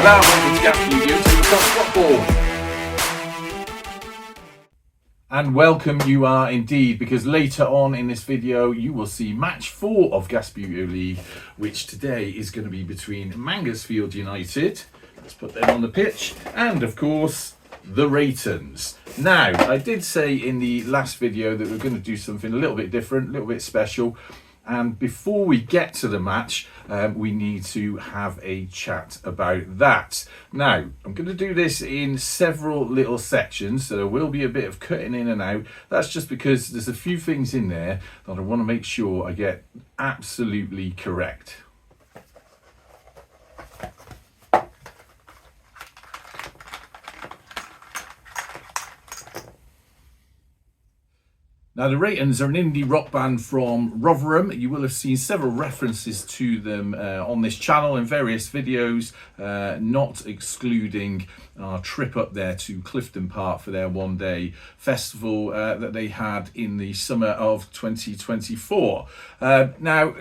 that, welcome to Gas Studios to talk football. And welcome you are indeed, because later on in this video you will see match 4 of Gaspeau League, which today is going to be between Mangersfield United, let's put them on the pitch, and of course the Raytons. Now, I did say in the last video that we're going to do something a little bit different, a little bit special. And before we get to the match, we need to have a chat about that. Now, I'm going to do this in several little sections, so there will be a bit of cutting in and out. That's just because there's a few things in there that I want to make sure I get absolutely correct. Now, the Raytons are an indie rock band from Rotherham. You will have seen several references to them on this channel in various videos, not excluding our trip up there to Clifton Park for their one-day festival that they had in the summer of 2024. Now,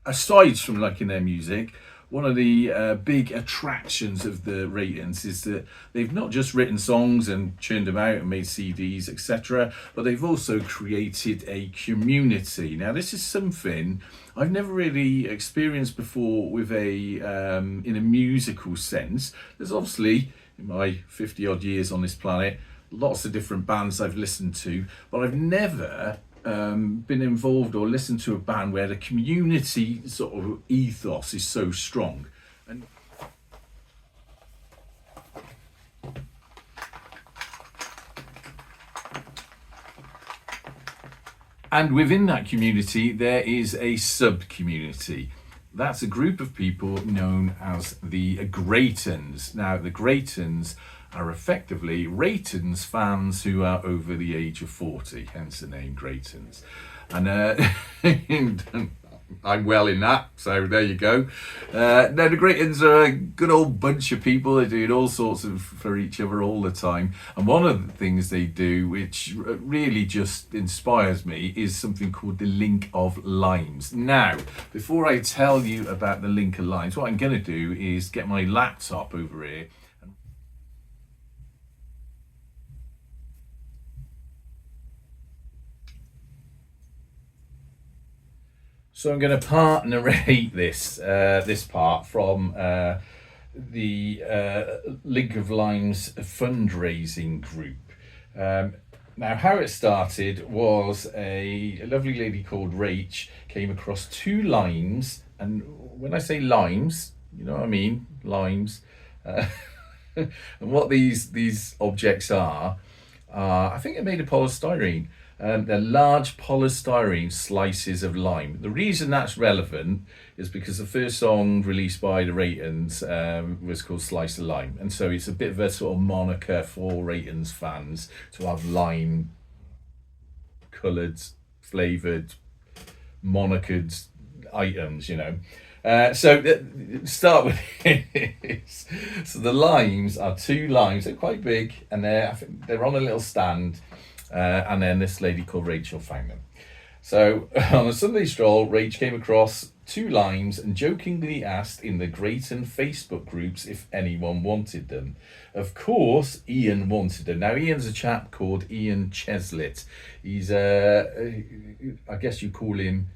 aside from liking their music, one of the big attractions of the Raytons is that they've not just written songs and churned them out and made CDs, etc., but they've also created a community. Now, this is something I've never really experienced before with in a musical sense. There's obviously, in my 50-odd years on this planet, lots of different bands I've listened to, but I've never been involved or listened to a band where the community sort of ethos is so strong. And within that community there is a sub-community. That's a group of people known as the Graytons. Now, the Graytons are effectively Raytons fans who are over the age of 40, hence the name Graytons. And I'm well in that, so there you go. Now, the Graytons are a good old bunch of people. They're doing all sorts of for each other all the time. And one of the things they do, which really just inspires me, is something called the Link of Limes. Now, before I tell you about the Link of Limes, what I'm going to do is get my laptop over here. So I'm going to narrate this part from the Link of Limes fundraising group. Now, how it started was a lovely lady called Rach came across 2 limes, and when I say limes, you know what I mean, limes. And what these objects are, I think they're made of polystyrene. They're large polystyrene slices of lime. The reason that's relevant is because the first song released by the Raytons was called Slice of Lime. And so it's a bit of a sort of moniker for Raytons fans to have lime coloured, flavoured, monikered items, you know. Start with this. So the limes are 2 limes. They're quite big, and I think they're on a little stand. And then this lady called Rachel found them. So on a Sunday stroll, Rach came across 2 limes and jokingly asked in the Grayton Facebook groups if anyone wanted them. Of course, Ian wanted them. Now, Ian's a chap called Ian Cheslett. He's, I guess you call him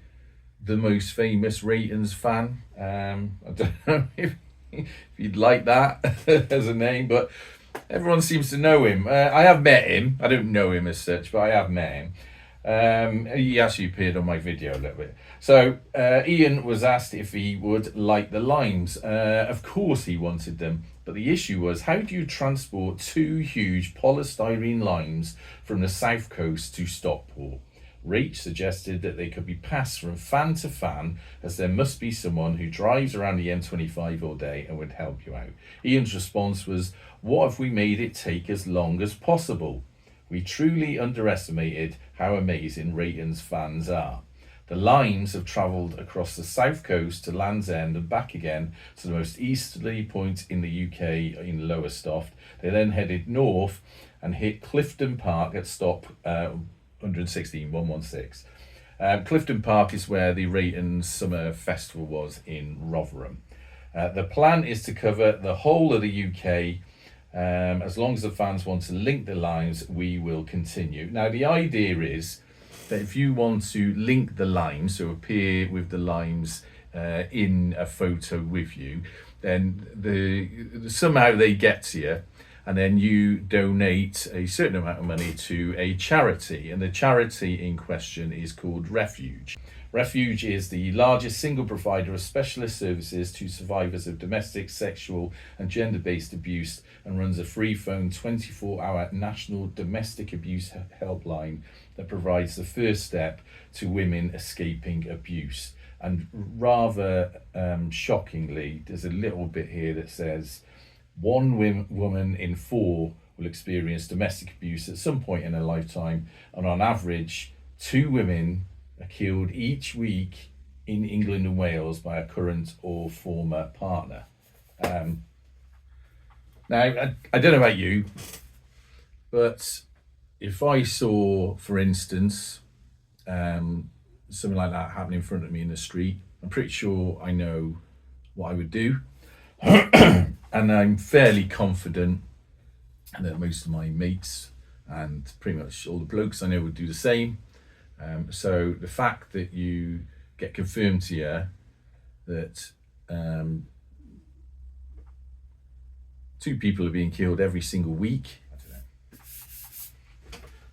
the most famous Raytons fan. I don't know if you'd like that as a name, but everyone seems to know him. I have met him. I don't know him as such, but I have met him. He actually appeared on my video a little bit. So Ian was asked if he would like the limes. Of course he wanted them. But the issue was, how do you transport 2 huge polystyrene limes from the south coast to Stockport? Rach suggested that they could be passed from fan to fan, as there must be someone who drives around the M25 all day and would help you out. Ian's response was, what if we made it take as long as possible? We truly underestimated how amazing Raytons fans are. The limes have travelled across the south coast to Land's End and back again to the most easterly point in the UK in Lowestoft. They then headed north and hit Clifton Park at stop 116. Clifton Park is where the Raytons Summer Festival was in Rotherham. The plan is to cover the whole of the UK. As long as the fans want to link the lines, we will continue. Now, the idea is that if you want to link the limes, so appear with the limes in a photo with you, then somehow they get to you, and then you donate a certain amount of money to a charity, and the charity in question is called Refuge. Refuge is the largest single provider of specialist services to survivors of domestic, sexual and gender-based abuse, and runs a free phone 24-hour national domestic abuse helpline that provides the first step to women escaping abuse. And rather shockingly, there's a little bit here that says one woman in 4 will experience domestic abuse at some point in her lifetime, and on average 2 women are killed each week in England and Wales by a current or former partner. Now, I don't know about you, but if I saw, for instance, something like that happening in front of me in the street, I'm pretty sure I know what I would do. And I'm fairly confident that most of my mates and pretty much all the blokes I know would do the same. So the fact that you get confirmed here that 2 people are being killed every single week, I don't know.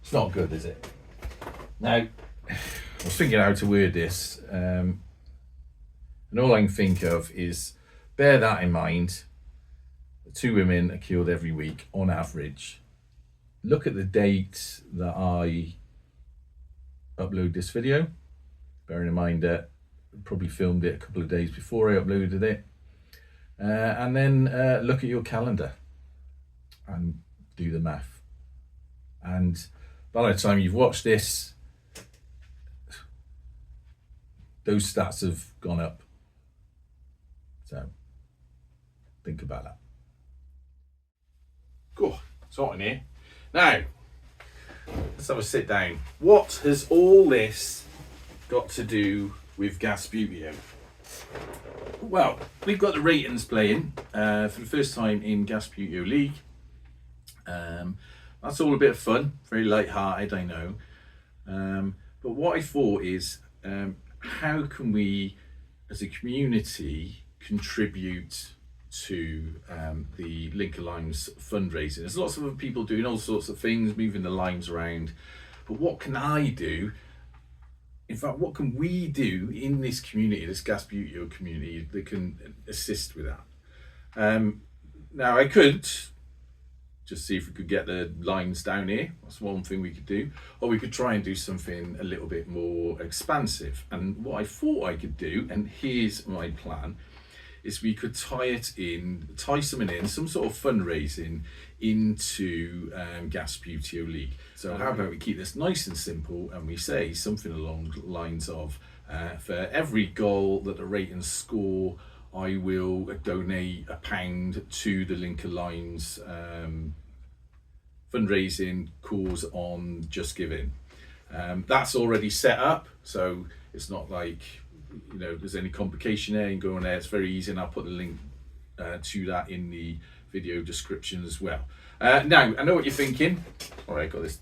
It's not good, is it? Now, I was thinking how to word this, and all I can think of is bear that in mind. 2 women are killed every week on average. Look at the date that I upload this video, bearing in mind that I probably filmed it a couple of days before I uploaded it, and then look at your calendar and do the math, and by the time you've watched this, those stats have gone up. So think about that. Cool, it's hot in here. Now, let's have a sit down. What has all this got to do with Gasputio? Well, we've got the Raytons playing for the first time in Gasputio League. That's all a bit of fun, very light-hearted, I know. But what I thought is, how can we, as a community, contribute to the Link of Limes fundraising? There's lots of other people doing all sorts of things, moving the limes around, but what can I do? In fact, what can we do in this community, this Gasputio community, that can assist with that? Now, I could just see if we could get the lines down here. That's one thing we could do. Or we could try and do something a little bit more expansive. And what I thought I could do, and here's my plan, is we could tie something in, some sort of fundraising into Gasputio League. So how about we keep this nice and simple, and we say something along the lines of, for every goal that the Raytons score, I will donate £1 to the Link of Limes fundraising cause on Just Giving. That's already set up, so it's not like, you know, there's any complication there. You can go on there, it's very easy, and I'll put the link to that in the video description as well. Now, I know what you're thinking. All right, got this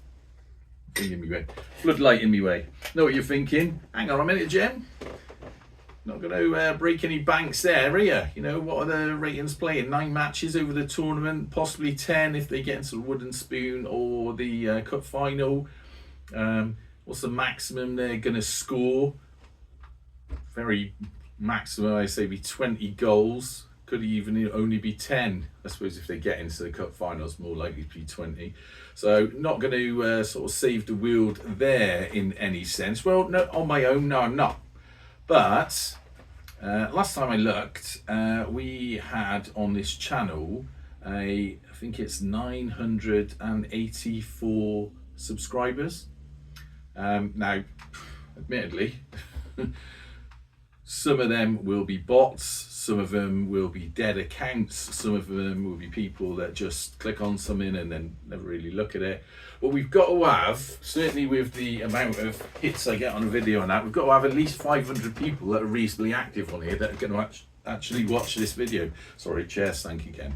thing in my way, floodlight in my way. Know what you're thinking? Hang on a minute, Jem. Not going to break any banks there, are you? You know, what are the Raytons playing? 9 matches over the tournament, possibly 10 if they get into the wooden spoon or the cup final. What's the maximum they're going to score? Very maximum, I say, be 20 goals. Could even only be 10. I suppose if they get into the cup final, it's more likely to be 20. So not going to sort of save the world there in any sense. Well, no, on my own, no, I'm not. But last time I looked, we had on this channel, I think it's 984 subscribers. Now, admittedly, some of them will be bots, some of them will be dead accounts, some of them will be people that just click on something and then never really look at it. But we've got to have, certainly with the amount of hits I get on a video and that, we've got to have at least 500 people that are reasonably active on here that are going to actually watch this video. Sorry, chair stank again.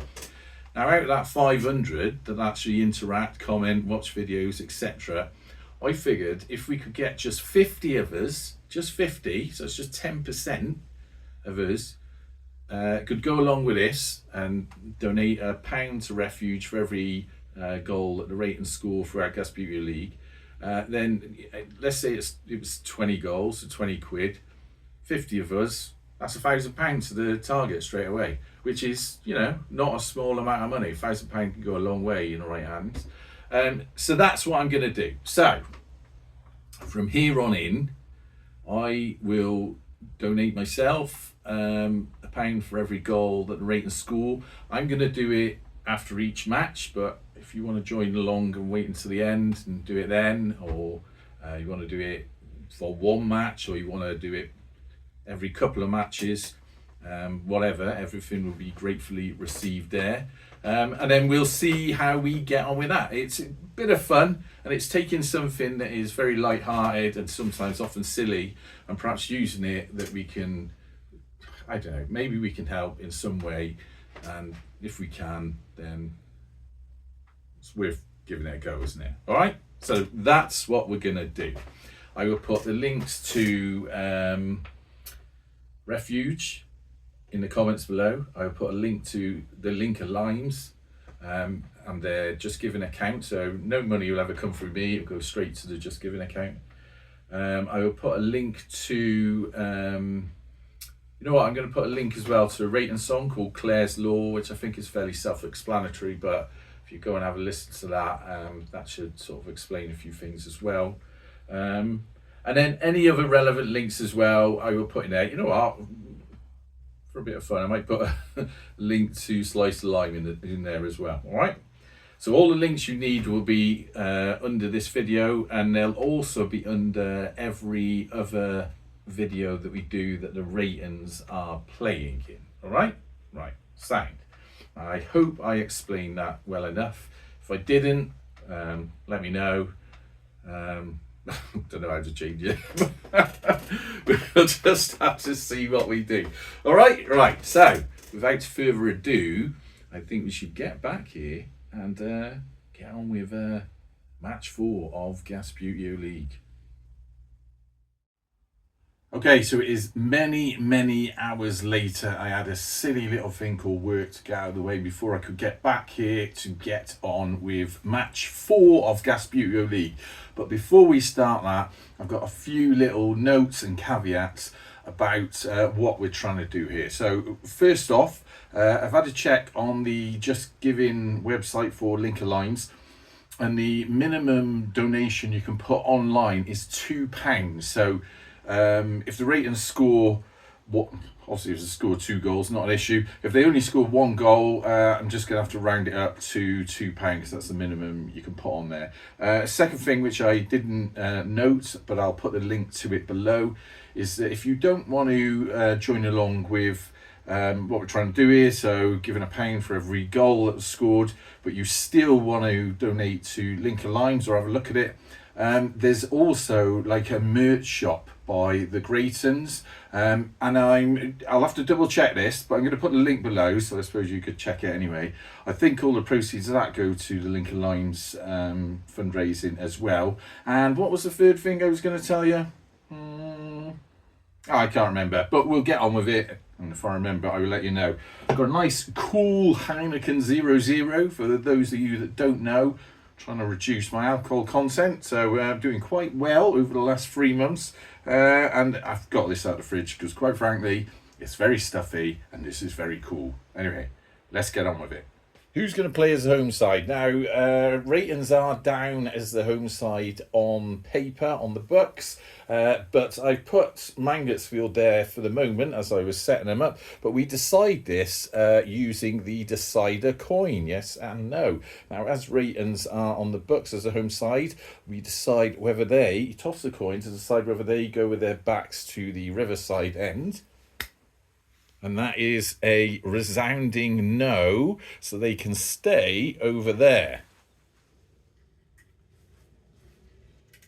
Now, out of that 500 that actually interact, comment, watch videos, etc., I figured if we could get just 50 of us, just 50, so it's just 10% of us, could go along with this and donate £1 to Refuge for every goal that the rate and score for our Gas Beauty League. Then let's say it was 20 goals, so 20 quid, 50 of us, that's £1,000 to the target straight away, which is, you know, not a small amount of money. £1,000 can go a long way in the right hands. So that's what I'm going to do. So from here on in, I will donate myself £1 for every goal that the rate and score. I'm going to do it after each match, but if you want to join along and wait until the end and do it then, or you want to do it for one match, or you want to do it every couple of matches, whatever, everything will be gratefully received there. And then we'll see how we get on with that. It's a bit of fun, and it's taking something that is very light-hearted and sometimes often silly, and perhaps using it that we can, I don't know, maybe we can help in some way. And if we can, then it's worth giving it a go, isn't it? All right, so that's what we're gonna do. I will put the links to Refuge in the comments below. I will put a link to the Linker Limes, and their Just Giving account, so no money will ever come through me, it'll go straight to the Just Giving account. I will put a link to, you know what, I'm going to put a link as well to a rating song called Claire's Law, which I think is fairly self-explanatory, but if you go and have a listen to that, that should sort of explain a few things as well. And then any other relevant links as well, I will put in there. You know what, for a bit of fun, I might put a link to Slice the Lime in there as well. All right. So all the links you need will be under this video, and they'll also be under every other video that we do that the ratings are playing in. All right. Right. Sound. I hope I explained that well enough. If I didn't, let me know. Don't know how to change it. We'll just have to see what we do. All right, right. So without further ado, I think we should get back here and get on with match 4 of Gas Beauty League. Okay, so it is many hours later. I had a silly little thing called work to get out of the way before I could get back here to get on with match 4 of Gas Beauty League. But before we start that, I've got a few little notes and caveats about what we're trying to do here. So first off, I've had a check on the Just Giving website for Linker Limes, and the minimum donation you can put online is £2. So if the rate and score, obviously if they score 2 goals, not an issue. If they only score 1 goal, I'm just going to have to round it up to £2 because that's the minimum you can put on there. Second thing, which I didn't note, but I'll put the link to it below, is that if you don't want to join along with what we're trying to do here, so giving £1 for every goal that was scored, but you still want to donate to Linker Limes or have a look at it, there's also like a merch shop by the Greytons, and I'll have to double check this, but I'm going to put the link below, so I suppose you could check it anyway. I think all the proceeds of that go to the Linker Limes fundraising as well. And what was the third thing I was going to tell you? I can't remember, but we'll get on with it, and if I remember I will let you know. I've got a nice cool Heineken 00 for those of you that don't know. Trying to reduce my alcohol content, so I'm doing quite well over the last 3 months, and I've got this out of the fridge because quite frankly it's very stuffy and this is very cool. Anyway, let's get on with it. Who's going to play as the home side? Now, ratings are down as the home side on paper, on the books, but I put Mangotsfield there for the moment as I was setting them up, but we decide this using the decider coin, yes and no. Now, as ratings are on the books as a home side, we decide whether they toss the coin to decide whether they go with their backs to the Riverside end. And that is a resounding no, so they can stay over there.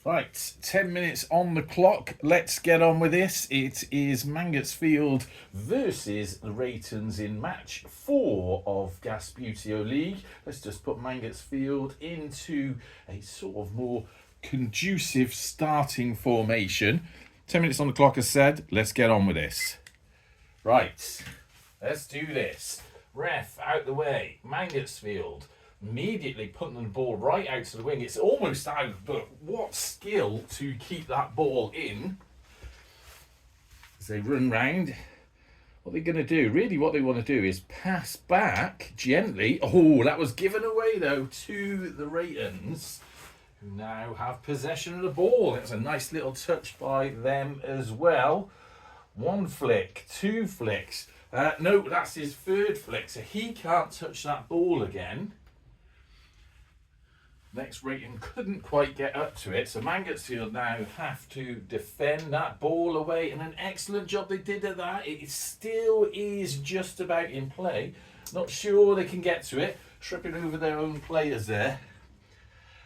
Right, 10 minutes on the clock. Let's get on with this. It is Mangotsfield versus the Raytons in match 4 of Gasputio League. Let's just put Mangotsfield into a sort of more conducive starting formation. 10 minutes on the clock, as said. Let's get on with this. Right, let's do this. Ref out the way. Mangotsfield immediately putting the ball right out to the wing. It's almost out, but what skill to keep that ball in as they run round. What they're going to do, really what they want to do is pass back gently. Oh, that was given away though to the Raytons, who now have possession of the ball. It's a nice little touch by them as well. 1 flick, 2 flicks. No, that's his 3rd flick, so he can't touch that ball again. Next Rayton couldn't quite get up to it, so Mangotsfield now have to defend that ball away, and an excellent job they did at that. It still is just about in play. Not sure they can get to it, tripping over their own players there,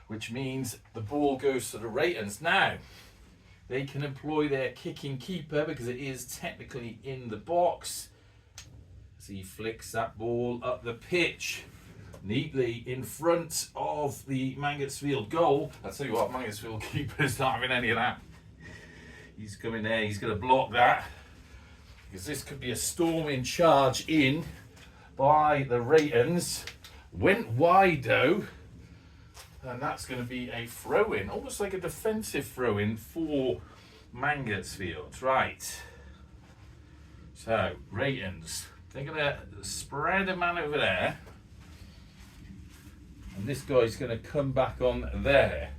which means the ball goes to the Raytons. Now, they can employ their kicking keeper because it is technically in the box. As he flicks that ball up the pitch neatly in front of the Mangotsfield goal. I'll tell you what, Mangotsfield keeper's not having any of that. He's coming there, he's going to block that, because this could be a storming charge in by the Raytons. Went wide though, and that's going to be a throw-in, almost like a defensive throw-in for Mangotsfield. Right. So, Raytons, they're going to spread a man over there. And this guy's going to come back on there.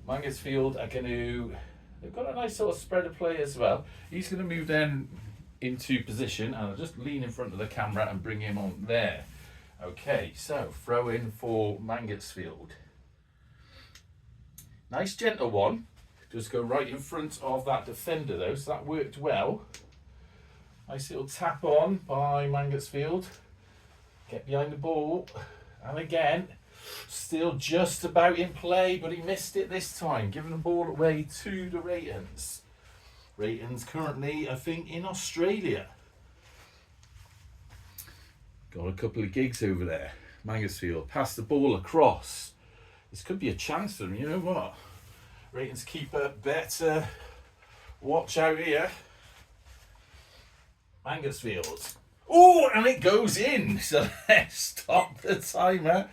Mangotsfield are going to... They've got a nice sort of spread of play as well. He's going to move then into position, and I'll just lean in front of the camera and bring him on there. Okay, so throw in for Mangotsfield. Nice gentle one. Just go right in front of that defender though, so that worked well. Nice little tap on by Mangotsfield. Get behind the ball. And again, still just about in play, but he missed it this time, giving the ball away to the Raytons. Raytons currently, I think, in Australia. Got a couple of gigs over there. Mangotsfield pass the ball across. This could be a chance for them, you know what? Raytons keeper better watch out here. Mangotsfield. Oh, and it goes in. So let's stop the timer.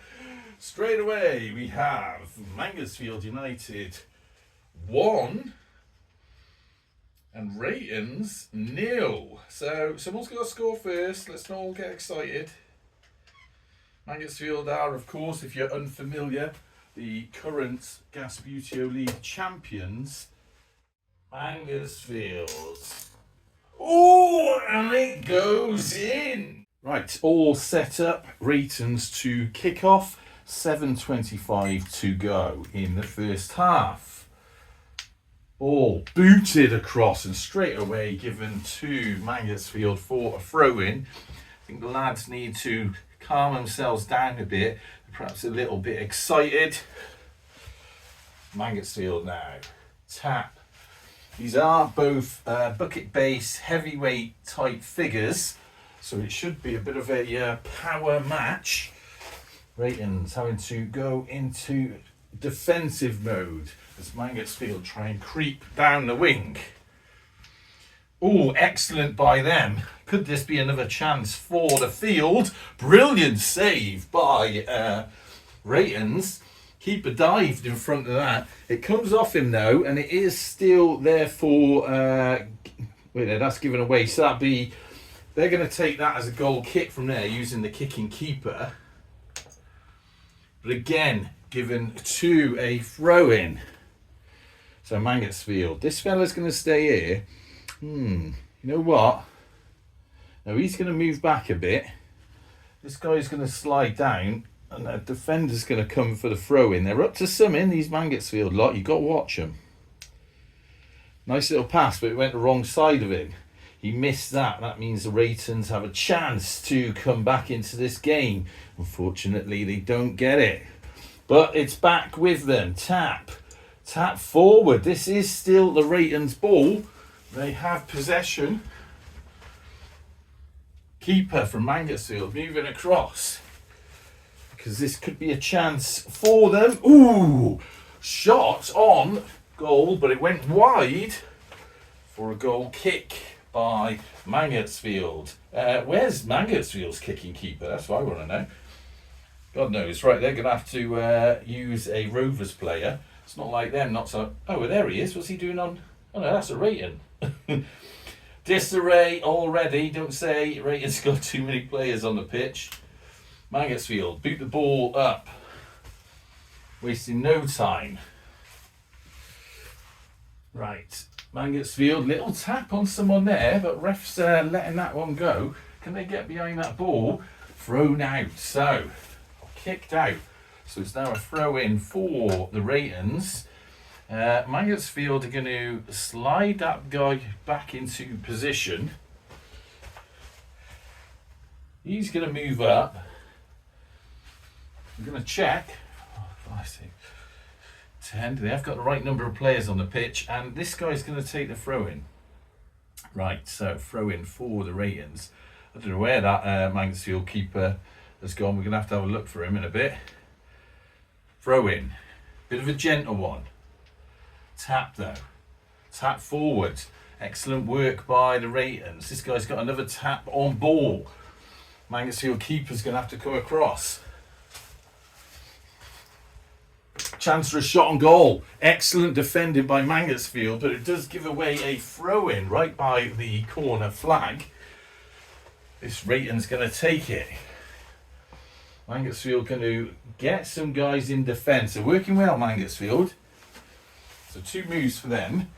Straight away we have Mangotsfield United 1 and Raytons 0. So someone's got to score first. Let's not all get excited. Mangotsfield are, of course, if you're unfamiliar, the current Gasputio League champions. Mangotsfield. Oh, and it goes in. Right, all set up. Raytons to kick off. 7:25 to go in the first half. Ball booted across and straight away given to Mangotsfield for a throw-in. I think the lads need to calm themselves down a bit. Perhaps a little bit excited. Mangotsfield now. Tap. These are both bucket base heavyweight type figures, so it should be a bit of a power match. Raytons having to go into defensive mode as Mangotsfield try and creep down the wing. Oh, excellent by them. Could this be another chance for the field? Brilliant save by Raytons. Keeper dived in front of that. It comes off him though, and it is still therefore wait there, that's given away. So that'd be, they're going to take that as a goal kick from there using the kicking keeper. But again, given to a throw-in. So Mangotsfield, this fella's going to stay here. You know what? Now he's going to move back a bit. This guy's going to slide down, and the defender's going to come for the throw-in. They're up to something, these Mangotsfield lot. You've got to watch them. Nice little pass, but it went the wrong side of him. He missed that. That means the Raytons have a chance to come back into this game. Unfortunately, they don't get it. But it's back with them. Tap Tap forward. This is still the Rayton's ball. They have possession. Keeper from Mangotsfield moving across, because this could be a chance for them. Ooh, shot on goal, but it went wide for a goal kick by Mangotsfield. Where's Mangotsfield's kicking keeper? That's what I want to know. God knows. Right, they're going to have to use a Rovers player. It's not like them, not so... Oh, well, there he is. What's he doing on... Oh, no, that's a Rayton. Disarray already. Don't say Rayton's got too many players on the pitch. Mangotsfield boot the ball up. Wasting no time. Right. Mangotsfield, little tap on someone there, but ref's letting that one go. Can they get behind that ball? Thrown out. So, kicked out. So it's now a throw in for the Raytons. Mangotsfield are going to slide that guy back into position. He's going to move up. I'm going to check. Oh, I see. 10. They have got the right number of players on the pitch, and this guy's going to take the throw in. Right, so throw in for the Raytons. I don't know where that Mangotsfield keeper has gone. We're going to have a look for him in a bit. Throw in. Bit of a gentle one. Tap though. Tap forward. Excellent work by the Raytons. This guy's got another tap on ball. Mangotsfield keeper's going to have to come across. Chance for a shot on goal. Excellent defending by Mangotsfield, but it does give away a throw-in right by the corner flag. This Rayton's going to take it. Mangotsfield going to get some guys in defence. They're working well, Mangotsfield. So 2 moves for them.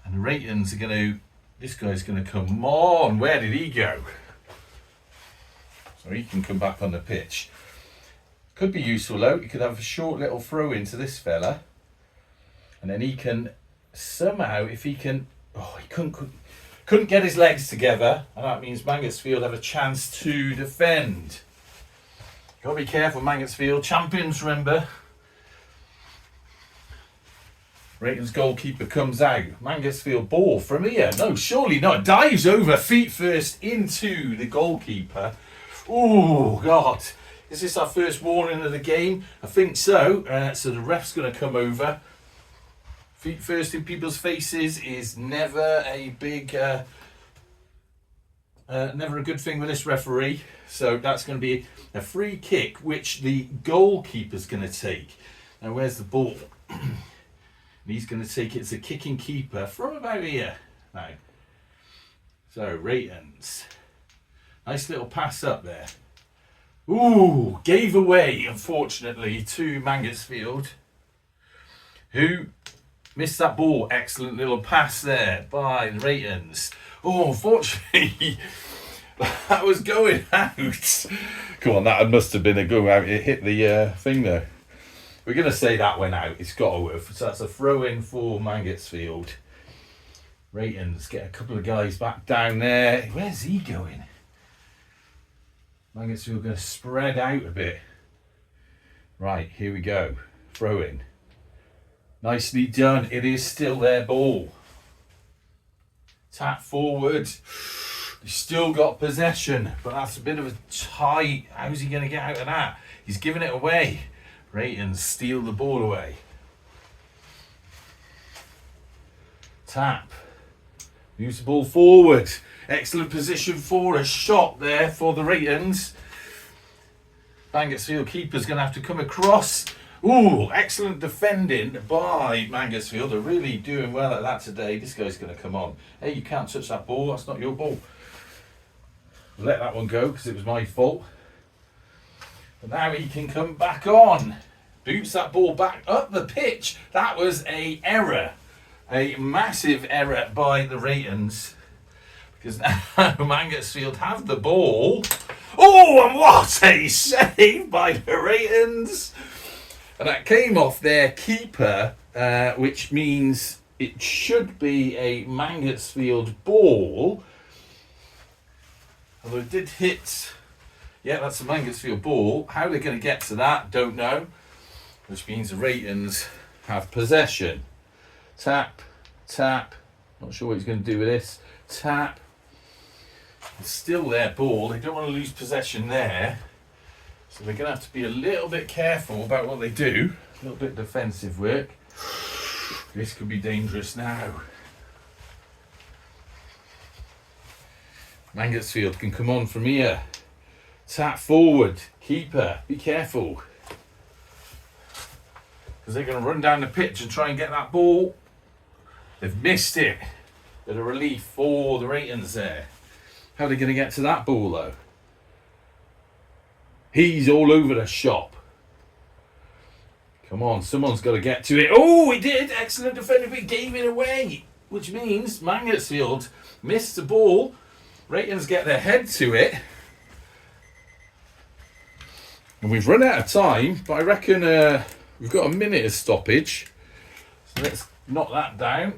And the Raytons are going to... This guy's going to come on. Where did he go? So he can come back on the pitch. Could be useful though. You could have a short little throw into this fella. And then he can somehow, if he can... Oh, he couldn't get his legs together. And that means Mangotsfield have a chance to defend. Got to be careful, Mangotsfield. Champions, remember. Rayton's goalkeeper comes out. Mangotsfield ball from here. No, surely not. Dives over feet first into the goalkeeper. Oh, God. Is this our first warning of the game? I think so. So the ref's going to come over. Feet first in people's faces is never a big... never a good thing with this referee. So that's going to be a free kick, which the goalkeeper's going to take. Now, where's the ball? He's going to take it as a kicking keeper from about here. Now, so Raytons. Nice little pass up there. Ooh, gave away, unfortunately, to Mangotsfield, who missed that ball. Excellent little pass there by the Raytons. Oh, unfortunately, that was going out. Come on, that must have been a go out. It hit the thing there. We're going to say that went out. It's got to have. So that's a throw in for Mangotsfield. Raytons get a couple of guys back down there. Where's he going? Mangotsfield going to spread out a bit. Right, here we go. Throw in. Nicely done. It is still their ball. Tap forward. They've still got possession, but that's a bit of a tight. How's he going to get out of that? He's giving it away. Raytons steal the ball away. Tap. Moves the ball forward. Excellent position for a shot there for the Raytons. Mangotsfield keeper's going to have to come across. Ooh, excellent defending by Mangotsfield. They're really doing well at that today. This guy's going to come on. Hey, you can't touch that ball. That's not your ball. Let that one go because it was my fault. But now he can come back on. Boots that ball back up the pitch. That was an error. A massive error by the Raytons. Because now Mangotsfield have the ball. Oh, and what a save by the Raytons. And that came off their keeper, which means it should be a Mangotsfield ball. Although it did hit... Yeah, that's a Mangotsfield ball. How they're going to get to that, don't know. Which means the Raytons have possession. Tap, tap. Not sure what he's going to do with this. Tap. It's still their ball. They don't want to lose possession there. So they're going to have to be a little bit careful about what they do. A little bit of defensive work. This could be dangerous now. Mangotsfield can come on from here. Tap forward. Keeper, be careful. Because they're going to run down the pitch and try and get that ball. They've missed it. Bit of relief for the Raytons there. How are they going to get to that ball though? He's all over the shop. Come on, someone's got to get to it. Oh, he did. Excellent defender, but he gave it away. Which means Mangotsfield missed the ball. Raytons get their head to it. And we've run out of time, but I reckon we've got a minute of stoppage. So let's knock that down.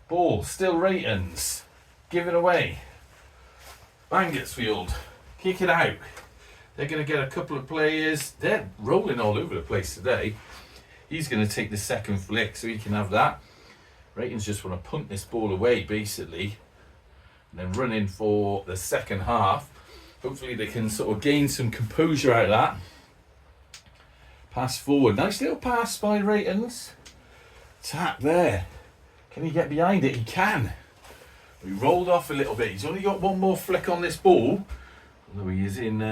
Ball, still Raytons. Give it away. Mangotsfield, kick it out. They're going to get a couple of players. They're rolling all over the place today. He's going to take the second flick so he can have that. Raytons just want to punt this ball away, basically. And then run in for the second half. Hopefully they can sort of gain some composure out of that. Pass forward. Nice little pass by Raytons. Tap there. Can he get behind it? He can. He rolled off a little bit. He's only got one more flick on this ball. Although he is in...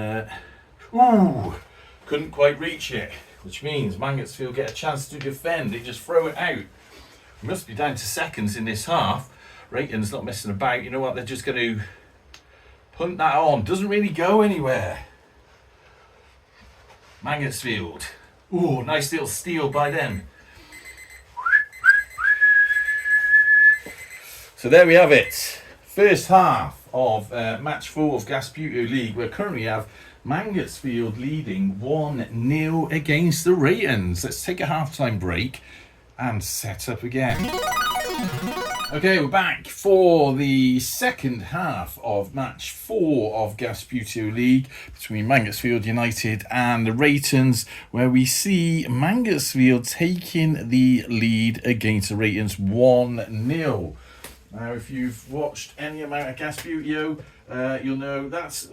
Ooh! Couldn't quite reach it. Which means Mangotsfield get a chance to defend. They just throw it out. We must be down to seconds in this half. Raytons not messing about. You know what? They're just going to punt that on. Doesn't really go anywhere. Mangotsfield. Ooh, nice little steal by them. So there we have it. First half of match 4 of Gasputo League. We currently have Mangotsfield leading 1-0 against the Raytons. Let's take a half-time break and set up again. Okay, we're back for the second half of match 4 of Gasputo League between Mangotsfield United and the Raytons, where we see Mangotsfield taking the lead against the Raytons 1-0. Now, if you've watched any amount of Gasputo, you'll know that's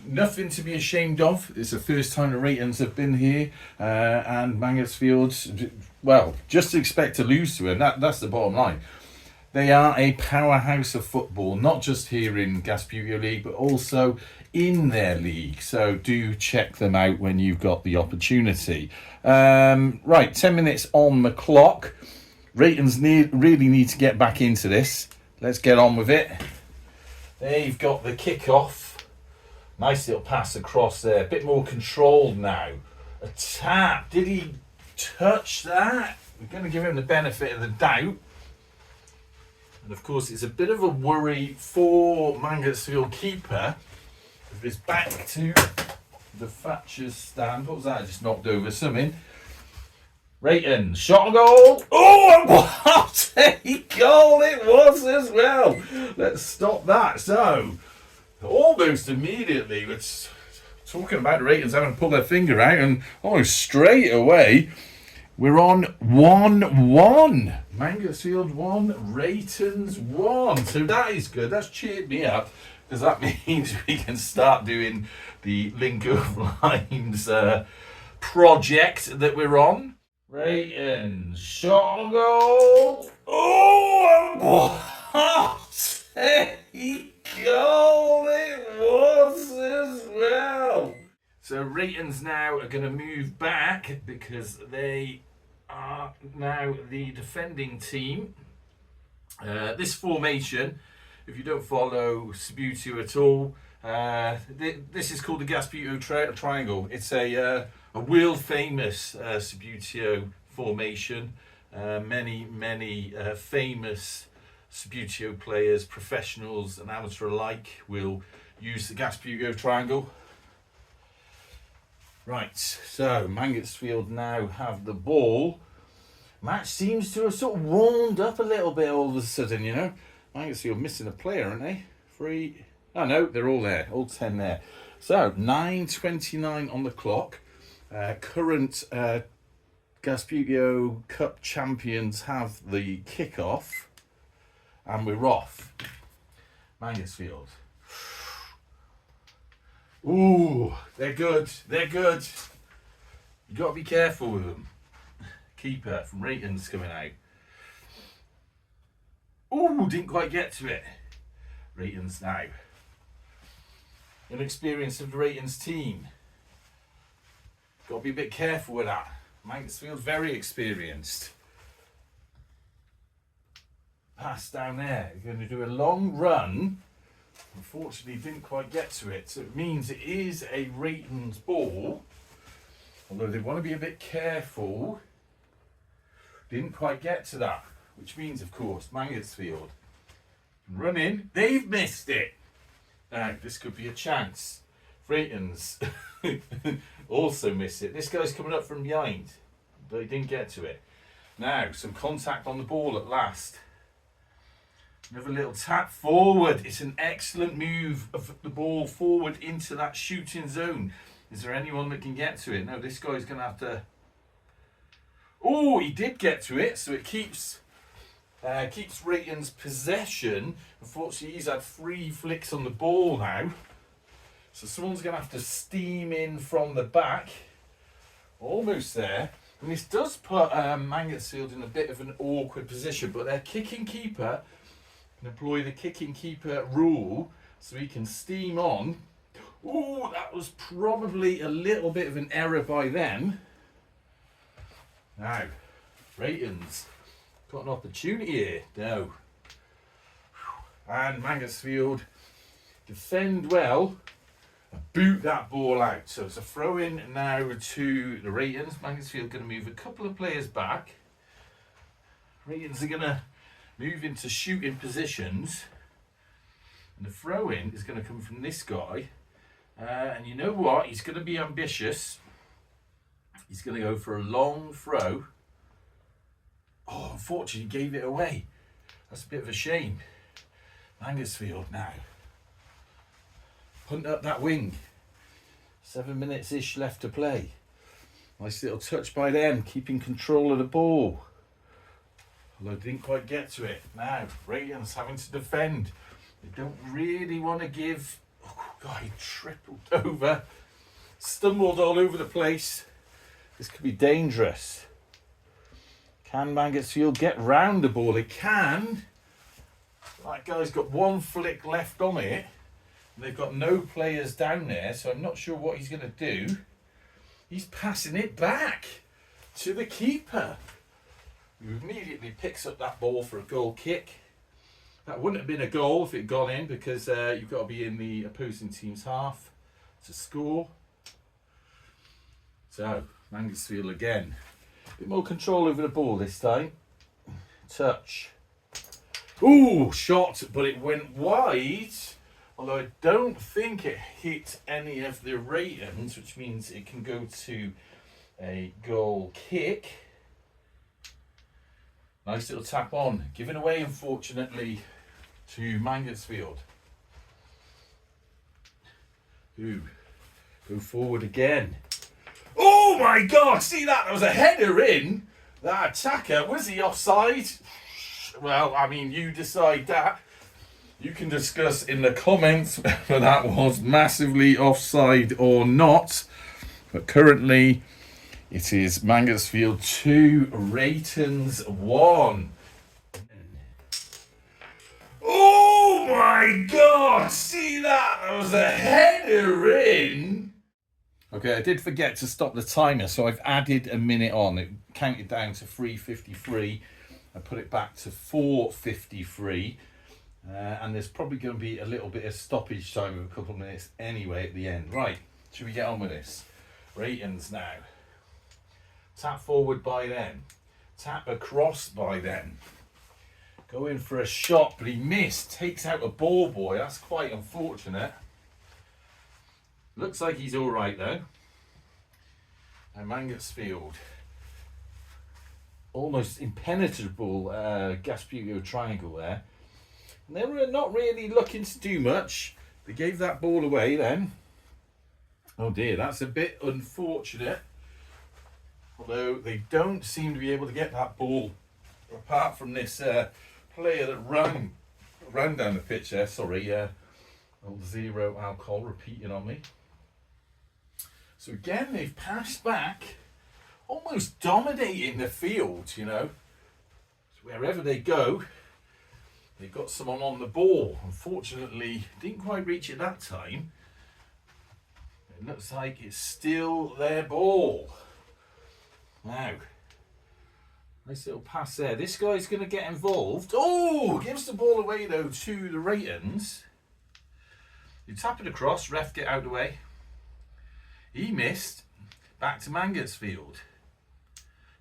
nothing to be ashamed of. It's the first time the Raytons have been here, and Mangotsfield, well, just expect to lose to them. That's the bottom line. They are a powerhouse of football, not just here in Gasputo League, but also in their league. So do check them out when you've got the opportunity. Right, 10 minutes on the clock. Raytons really need to get back into this. Let's get on with it. They've got the kick-off. Nice little pass across there. A bit more controlled now. A tap. Did he touch that? We're going to give him the benefit of the doubt. And of course, it's a bit of a worry for Mangotsfield keeper. With his back to the Thatcher's stand. What was that? I just knocked over something. Raytons, shot and goal. Oh, what a goal it was as well. Let's stop that. So, almost immediately, it's talking about the Raytons having to pull their finger out, and almost straight away, we're on 1-1. Mangotsfield 1, Raytons 1. So that is good. That's cheered me up, because that means we can start doing the Link of Lines project that we're on. Raytons, shot and goal. Oh, what a goal it was as well. So Raytons now are going to move back because they are now the defending team. This formation, if you don't follow Subbuteo at all, this is called the Gasputo Triangle. It's a world famous Subbuteo formation. Many famous Subbuteo players, professionals and amateur alike, will use the Gasputo Triangle. Right, so Mangotsfield now have the ball. Match seems to have sort of warmed up a little bit all of a sudden, you know. Mangotsfield missing a player, aren't they? 3. Oh no, they're all there, all 10 there. So 9:29 on the clock. Current Gasputio Cup champions have the kick-off, and we're off. Mangotsfield. Ooh, they're good. They're good. You got to be careful with them. Keeper from Rayton's coming out. Ooh, didn't quite get to it. Rayton's now. Inexperience of the Rayton's team. Got to be a bit careful with that. Mangotsfield very experienced. Pass down there. You're going to do a long run. Unfortunately, didn't quite get to it. So it means it is a Rayton's ball. Although they want to be a bit careful. Didn't quite get to that. Which means, of course, Mangotsfield running. They've missed it. Now, this could be a chance. Rayton's also missed it. This guy's coming up from behind, but he didn't get to it. Now, some contact on the ball at last. Another little tap forward. It's an excellent move of the ball forward into that shooting zone. Is there anyone that can get to it? No, this guy's going to have to... Oh, he did get to it, so it keeps Rayton's possession. Unfortunately, he's had 3 flicks on the ball now. So someone's going to have to steam in from the back. Almost there. And this does put Mangotsfield in a bit of an awkward position, but their kicking keeper can employ the kicking keeper rule so he can steam on. Ooh, that was probably a little bit of an error by them. Now, Rayton's got an opportunity here. No. And Mangotsfield defend well and boot that ball out. So it's a throw in now to the Raytons. Mangotsfield going to move a couple of players back. Raytons are going to move into shooting positions. And the throw in is going to come from this guy. And you know what? He's going to be ambitious. He's going to go for a long throw. Oh, unfortunately, he gave it away. That's a bit of a shame. Mangotsfield now. Punt up that wing. 7 minutes-ish left to play. Nice little touch by them, keeping control of the ball. Although didn't quite get to it. Now, Rayton's having to defend. They don't really want to give... Oh, God, he tripled over. Stumbled all over the place. This could be dangerous. Can Mangotsfield get round the ball? They can. That guy's got 1 flick left on it. And they've got no players down there, so I'm not sure what he's going to do. He's passing it back to the keeper, who immediately picks up that ball for a goal kick. That wouldn't have been a goal if it had gone in, because you've got to be in the opposing team's half to score. So, Mangotsfield again. A bit more control over the ball this time. Touch. Ooh, shot, but it went wide. Although I don't think it hit any of the Raytons, which means it can go to a goal kick. Nice little tap on. Given away, unfortunately, to Mangotsfield. Ooh, go forward again. Oh my God, see that? There was a header in. That attacker, was he offside? Well, I mean, you decide that. You can discuss in the comments whether that was massively offside or not. But currently, it is Mangotsfield 2, Raytons 1. Oh my God, see that? There was a header in. Okay, I did forget to stop the timer, so I've added a minute on. It counted down to 3:53. I put it back to 4:53. And there's probably going to be a little bit of stoppage time of a couple of minutes anyway at the end. Right, should we get on with this? Raytons now. Tap forward by them. Tap across by them. Going for a shot, but he missed. Takes out a ball boy. That's quite unfortunate. Looks like he's all right though. And Mangotsfield. Almost impenetrable Gasputio triangle there. And they were not really looking to do much. They gave that ball away then. Oh dear, that's a bit unfortunate. although they don't seem to be able to get that ball, apart from this player that ran down the pitch there. Sorry, old Zero Alcohol repeating on me. So again, they've passed back, almost dominating the field, you know. So wherever they go, they've got someone on the ball. Unfortunately, didn't quite reach it that time. It looks like it's still their ball. Now, nice little pass there. This guy's going to get involved. Oh, gives the ball away though to the Raytons. You tap it across, ref get out of the way. He missed. Back to Mangotsfield.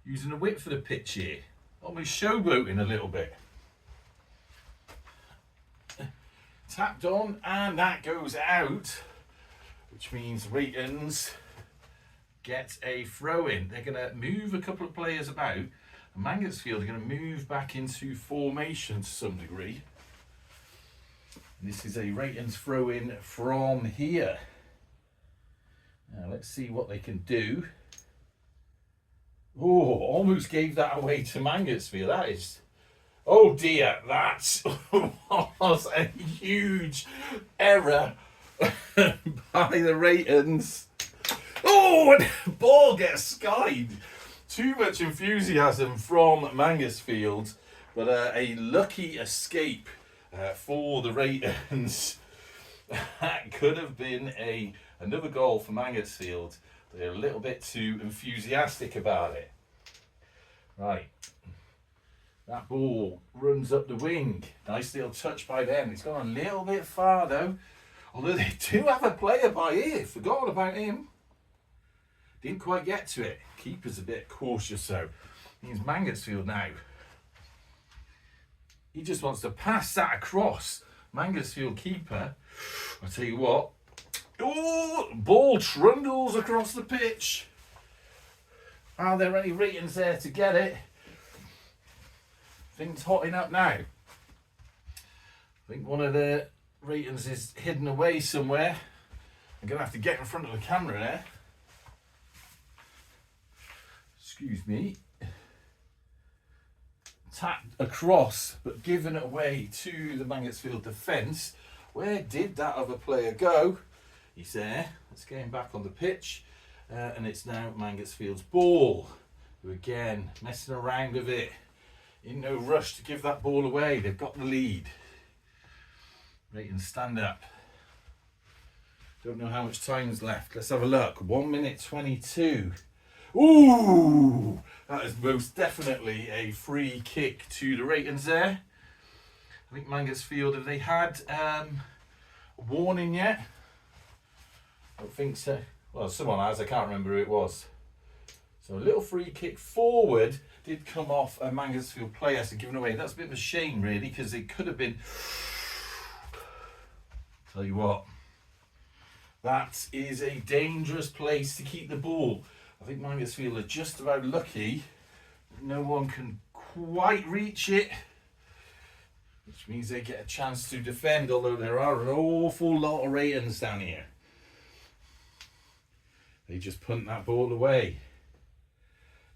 Using the width for the pitch here. Almost showboating a little bit. Tapped on, and that goes out, which means Raytons get a throw in. They're going to move a couple of players about, and Mangotsfield are going to move back into formation to some degree. And this is a Raytons throw in from here. Now let's see what they can do. Oh, almost gave that away to Mangotsfield. That is, oh dear, that was a huge error by the Raytons. Oh, and the ball gets skied. Too much enthusiasm from Mangotsfield, but a lucky escape for the Raytons. That could have been another goal for Mangotsfield. They're a little bit too enthusiastic about it. Right. That ball runs up the wing. Nice little touch by them. It's gone a little bit far though. Although they do have a player by here. Forgot about him. Didn't quite get to it. Keeper's a bit cautious though. Means Mangotsfield now. He just wants to pass that across. Mangotsfield keeper. I'll tell you what. Oh, ball trundles across the pitch. Are there any Raytons there to get it? Things hotting up now. I think one of the Raytons is hidden away somewhere. I'm going to have to get in front of the camera there. Excuse me. Tapped across, but given it away to the Mangotsfield defence. Where did that other player go? He's there. Let's get him back on the pitch. And it's now Mangotsfield's ball. Who again, messing around with it. In no rush to give that ball away. They've got the lead. Raytons stand up. Don't know how much time's left. Let's have a look. 1 minute 22. Ooh! That is most definitely a free kick to the Raytons there. I think Mangotsfield, have they had a warning yet? I don't think so. Well, someone has. I can't remember who it was. So a little free kick forward did come off a Mangotsfield player, so given away. That's a bit of a shame, really, because it could have been. Tell you what, that is a dangerous place to keep the ball. I think Mangotsfield are just about lucky. No one can quite reach it, which means they get a chance to defend, although there are an awful lot of Raytons down here. They just punt that ball away.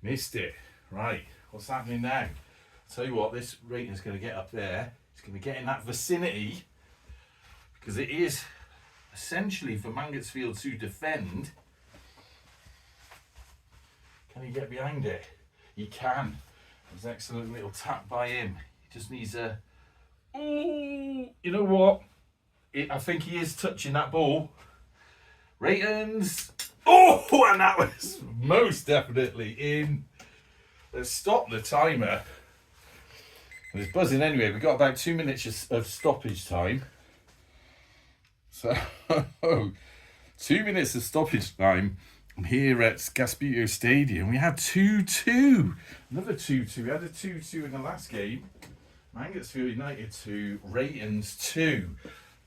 Missed it. Right, what's happening now? I'll tell you what, this Rayton's going to get up there. It's going to get in that vicinity, because it is essentially for Mangotsfield to defend. Can he get behind it? He can. It was an excellent little tap by him. He just needs a... Oh, you know what? I think he is touching that ball. Raytons. Oh, and that was most definitely in. Let's stop the timer. It's buzzing anyway. We've got about 2 minutes of stoppage time. So, 2 minutes of stoppage time here at Gaspetto Stadium. We had 2-2. Another 2-2. We had a 2-2 in the last game. Mangotsfield United 2, Raytons 2.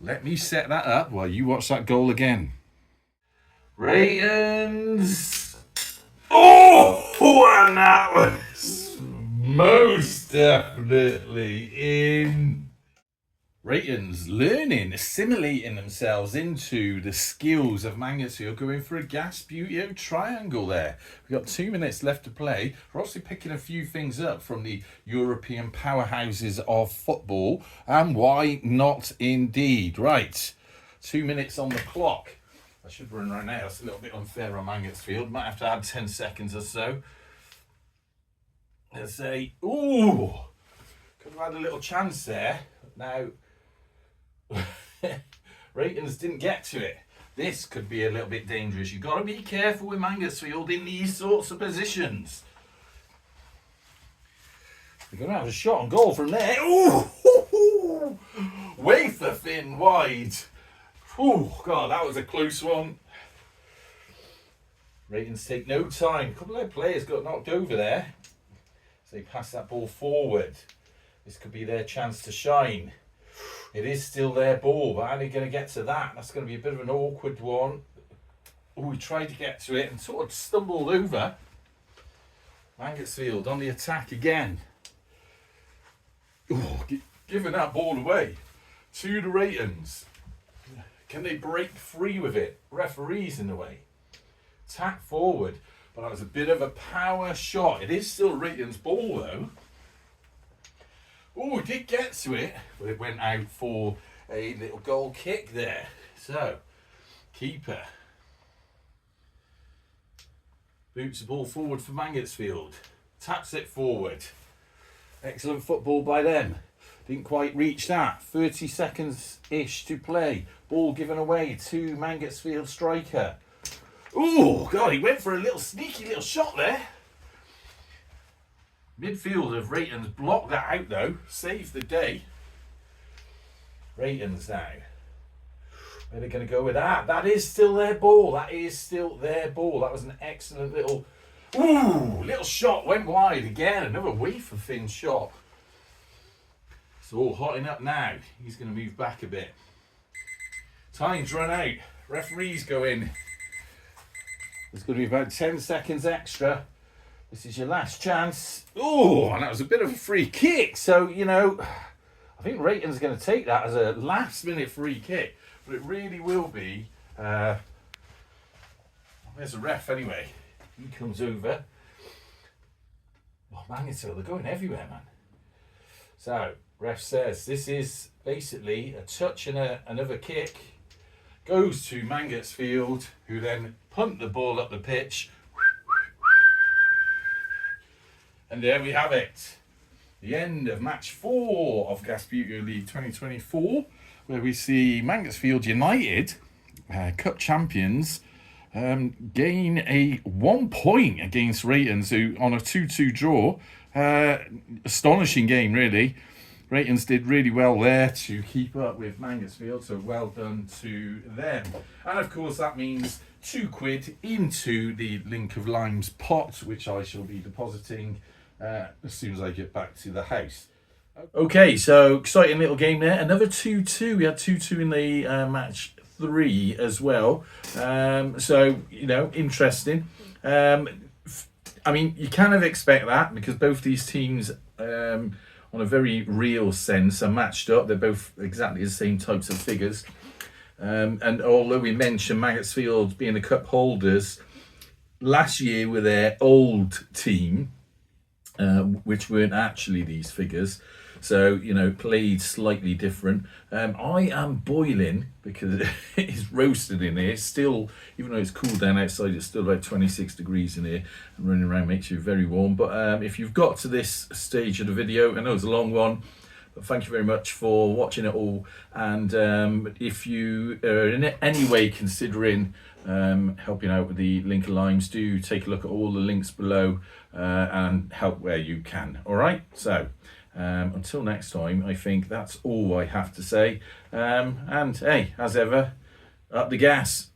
Let me set that up while you watch that goal again. Raytons. Oh, and that was most definitely in. Rayton's learning, assimilating themselves into the skills of Mangotsfield, going for a Gasputio triangle there. We've got 2 minutes left to play. We're also picking a few things up from the European powerhouses of football, and why not indeed? Right, 2 minutes on the clock. I should run right now. It's a little bit unfair on Mangotsfield. Might have to add 10 seconds or so. Let's say, ooh, could have had a little chance there. Now, Rayton's didn't get to it. This could be a little bit dangerous. You've got to be careful with Mangotsfield in these sorts of positions. We're going to have a shot on goal from there. Ooh, wafer thin wide. Oh, God, that was a close one. Rayton's take no time. A couple of players got knocked over there. So they pass that ball forward. This could be their chance to shine. It is still their ball, but how are they going to get to that? That's going to be a bit of an awkward one. Oh, we tried to get to it and sort of stumbled over. Mangotsfield on the attack again. Oh, giving that ball away to the Raytons. Can they break free with it? Referee's in the way. Tap forward, but that was a bit of a power shot. It is still Rayton's ball though. Oh, did get to it, but it went out for a little goal kick there. So, keeper boots the ball forward for Mangotsfield. Taps it forward. Excellent football by them. Didn't quite reach that. 30 seconds-ish to play. Ball given away to Mangotsfield striker. Oh, God, he went for a little sneaky little shot there. Midfield of Raytons blocked that out though, saved the day. Raytons now. Where are they going to go with that? That is still their ball. That is still their ball. That was an excellent little shot. Went wide again. Another wafer thin shot. It's all hotting up now. He's going to move back a bit. Time's run out. Referees go in. There's going to be about 10 seconds extra. This is your last chance. Oh, and that was a bit of a free kick. So, you know, I think Rayton's going to take that as a last-minute free kick. But it really will be... there's a ref anyway. He comes over. Oh, Mangotsfield, they're going everywhere, man. So, ref says this is basically a touch and another kick. Goes to Mangotsfield, who then punt the ball up the pitch. And there we have it. The end of match 4 of Gasputio League 2024, where we see Mangotsfield United, Cup champions, gain a 1 point against Raytons, who on a 2-2 draw. Astonishing game, really. Raytons did really well there to keep up with Mangotsfield, so well done to them. And of course that means £2 into the Link of Limes pot, which I shall be depositing as soon as I get back to the house. Okay, so exciting little game there. Another 2-2. We had 2-2 in the match 3 as well. So, you know, interesting. I mean, you kind of expect that because both these teams, on a very real sense, are matched up. They're both exactly the same types of figures. And although we mentioned Mangotsfield being the cup holders, last year with their old team, which weren't actually these figures, so you know, played slightly different. I am boiling because it's roasted in here. It's still, even though it's cool down outside, it's still about 26 degrees in here, and running around makes you very warm. But if you've got to this stage of the video, I know it's a long one, but thank you very much for watching it all. And if you are in any way considering helping out with the Link of Limes, do take a look at all the links below and help where you can. All right, so until next time, I think that's all I have to say. And hey, as ever, up the gas.